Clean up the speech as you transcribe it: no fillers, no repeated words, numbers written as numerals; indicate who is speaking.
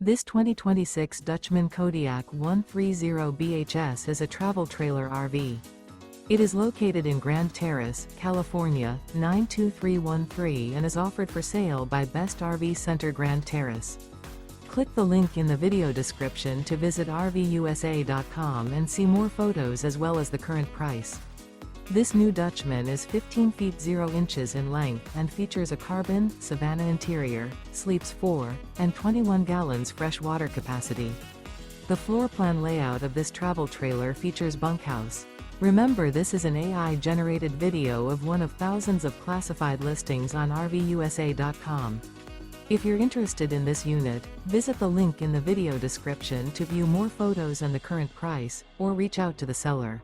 Speaker 1: This 2026 Dutchmen Kodiak 130BHS is a travel trailer RV. It is located in Grand Terrace, California, 92313 and is offered for sale by Best RV Center Grand Terrace. Click the link in the video description to visit RVUSA.com and see more photos as well as the current price. This new Dutchmen is 15 feet 0 inches in length and features a carbon, Savannah interior, sleeps 4, and 21 gallons fresh water capacity. The floor plan layout of this travel trailer features bunkhouse. Remember, this is an AI-generated video of one of thousands of classified listings on RVUSA.com. If you're interested in this unit, visit the link in the video description to view more photos and the current price, or reach out to the seller.